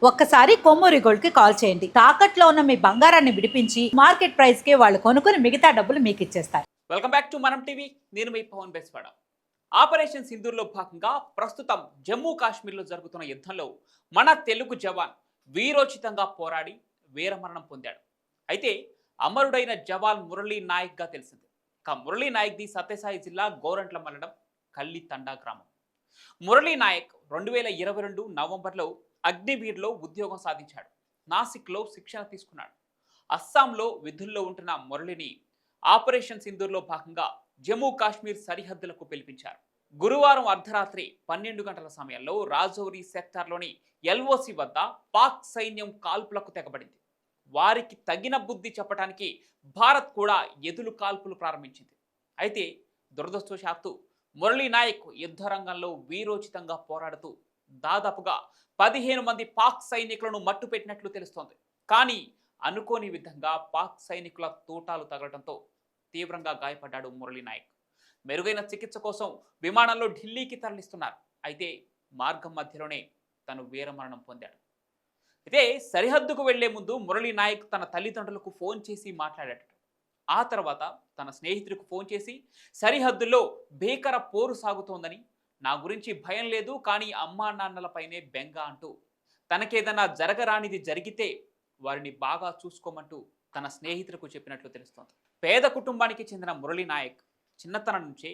ఒక్కసారి కొమ్మూరి గోల్డ్ కి కాల్ చేయండి. తాకట్లో ఉన్న మీ బంగారాన్ని విడిపించి మార్కెట్ ప్రైస్ కి వాళ్ళు కొనుక్కుని మిగతా డబ్బులు మీకు ఇచ్చేస్తారు. వెల్కమ్ బ్యాక్ టు మనం టీవీ. నేను మీ పవన్ బెస్వాడ. ఆపరేషన్ సింధూర్లో భాగంగా ప్రస్తుతం జమ్మూ కాశ్మీర్లో జరుగుతున్న యుద్ధంలో మన తెలుగు జవాన్ వీరోచితంగా పోరాడి వీరమరణం పొందాడు. అయితే అమరుడైన జవాన్ మురళీ నాయక్గా తెలిసింది. మురళీ నాయక్ది సత్యసాయి జిల్లా గోరంట్ల మండలం కల్లి తండా గ్రామం. మురళీ నాయక్ 2022 నవంబర్లో అగ్నివీర్లో ఉద్యోగం సాధించాడు. నాసిక్లో శిక్షణ తీసుకున్నాడు. అస్సాంలో విధుల్లో ఉంటున్న మురళిని ఆపరేషన్ సింధూర్లో భాగంగా జమ్మూ కాశ్మీర్ సరిహద్దులకు పిలిపించారు. గురువారం అర్ధరాత్రి 12 గంటల సమయంలో రాజౌరి సెక్టార్లోని ఎల్ఓసి వద్ద పాక్ సైన్యం కాల్పులకు తెగబడింది. వారికి తగిన బుద్ధి చెప్పడానికి భారత్ కూడా ఎదురు కాల్పులు ప్రారంభించింది. అయితే దురదృష్టవశాత్తు మురళీ నాయక్ యుద్ధ రంగంలో వీరోచితంగా పోరాడుతూ దాదాపుగా 15 మంది పాక్ సైనికులను మట్టుపెట్టినట్లు తెలుస్తోంది. కానీ అనుకోని విధంగా పాక్ సైనికుల తూటాలు తగలడంతో తీవ్రంగా గాయపడ్డాడు మురళీ నాయక్. మెరుగైన చికిత్స కోసం విమానంలో ఢిల్లీకి తరలిస్తున్నారు. అయితే మార్గం మధ్యలోనే తను వీరమరణం పొందాడు. అయితే సరిహద్దుకు వెళ్లే ముందు మురళీ నాయక్ తన తల్లిదండ్రులకు ఫోన్ చేసి మాట్లాడాడు. ఆ తర్వాత తన స్నేహితుడికి ఫోన్ చేసి సరిహద్దుల్లో భీకర పోరు సాగుతోందని, నా గురించి భయం లేదు కానీ అమ్మా నాన్నలపైనే బెంగ అంటూ తనకేదన్నా జరగరానిది జరిగితే వారిని బాగా చూసుకోమంటూ తన స్నేహితులకు చెప్పినట్లు తెలుస్తోంది. పేద కుటుంబానికి చెందిన మురళీ నాయక్ చిన్నతనం నుంచే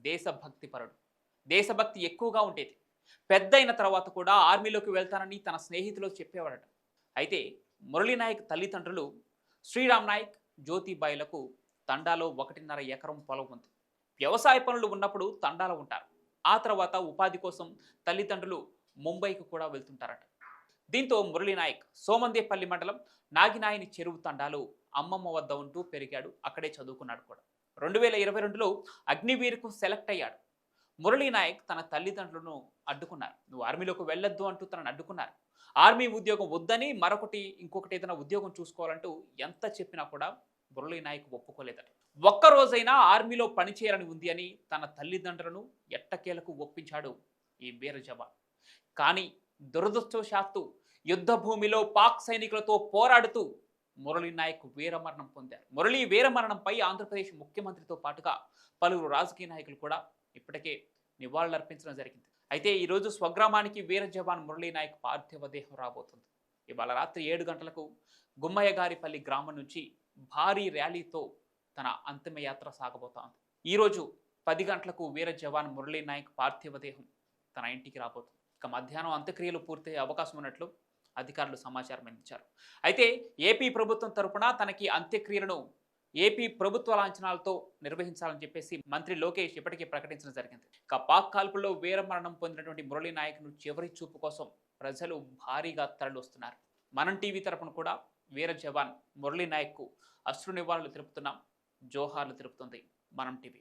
దేశభక్తి పరుడు. దేశభక్తి ఎక్కువగా ఉండేది. పెద్ద అయిన తర్వాత కూడా ఆర్మీలోకి వెళ్తానని తన స్నేహితులు చెప్పేవాడట. అయితే మురళీ నాయక్ తల్లిదండ్రులు శ్రీరామ్ నాయక్, జ్యోతిబాయిలకు తండాలో 1.5 ఎకరం పొలం ఉంది. వ్యవసాయ పనులు ఉన్నప్పుడు తండాలో ఉంటారు. ఆ తర్వాత ఉపాధి కోసం తల్లిదండ్రులు ముంబైకి కూడా వెళ్తుంటారట. దీంతో మురళీ నాయక్ సోమందేపల్లి మండలం నాగినాయని చెరువు తండాలో అమ్మమ్మ వద్ద ఉంటూ పెరిగాడు. అక్కడే చదువుకున్నాడు కూడా. 2022లో అగ్నివీర్కు సెలెక్ట్ అయ్యాడు. మురళీ నాయక్ తన తల్లిదండ్రులను అడ్డుకున్నారు. నువ్వు ఆర్మీలోకి వెళ్ళొద్దు అంటూ తనను అడ్డుకున్నారు. ఆర్మీ ఉద్యోగం వద్దని ఇంకొకటి ఏదైనా ఉద్యోగం చూసుకోవాలంటూ ఎంత చెప్పినా కూడా మురళీ నాయక్ ఒప్పుకోలేదట. ఒక్కరోజైనా ఆర్మీలో పనిచేయాలని ఉంది అని తన తల్లిదండ్రులను ఎట్టకేలకు ఒప్పించాడు ఈ వీర జవాన్. కానీ దురదృష్టవశాత్తు యుద్ధ భూమిలో పాక్ సైనికులతో పోరాడుతూ మురళీ నాయక్ వీరమరణం పొందారు. మురళీ వీరమరణంపై ఆంధ్రప్రదేశ్ ముఖ్యమంత్రితో పాటుగా పలువురు రాజకీయ నాయకులు కూడా ఇప్పటికే నివాళులర్పించడం జరిగింది. అయితే ఈరోజు స్వగ్రామానికి వీర జవాన్ మురళీ నాయక్ పార్థివ దేహం రాబోతుంది. ఇవాళ రాత్రి 7 గంటలకు గుమ్మయ్యగారిపల్లి గ్రామం నుంచి భారీ ర్యాలీతో తన అంతిమయాత్ర సాగబోతోంది. ఈరోజు 10 గంటలకు వీర జవాన్ మురళీ నాయక్ పార్థివ దేహం తన ఇంటికి రాబోతుంది. ఇక మధ్యాహ్నం అంత్యక్రియలు పూర్తయ్యే అవకాశం ఉన్నట్లు అధికారులు సమాచారం అందించారు. అయితే ఏపీ ప్రభుత్వం తరపున తనకి అంత్యక్రియలను ఏపీ ప్రభుత్వ లాంఛనాలతో నిర్వహించాలని చెప్పేసి మంత్రి లోకేష్ ఇప్పటికే ప్రకటించడం జరిగింది. ఇక పాక్ కాల్పుల్లో వీరమరణం పొందినటువంటి మురళీ నాయక్ను చివరి చూపు కోసం ప్రజలు భారీగా తరలివస్తున్నారు. మనం టీవీ తరపున కూడా వీర జవాన్ మురళీ నాయక్కు అశ్రు నివాళులు తెలుపుతున్నాం. జోహార్లు తెలుపుతుంది మనం టీవీ.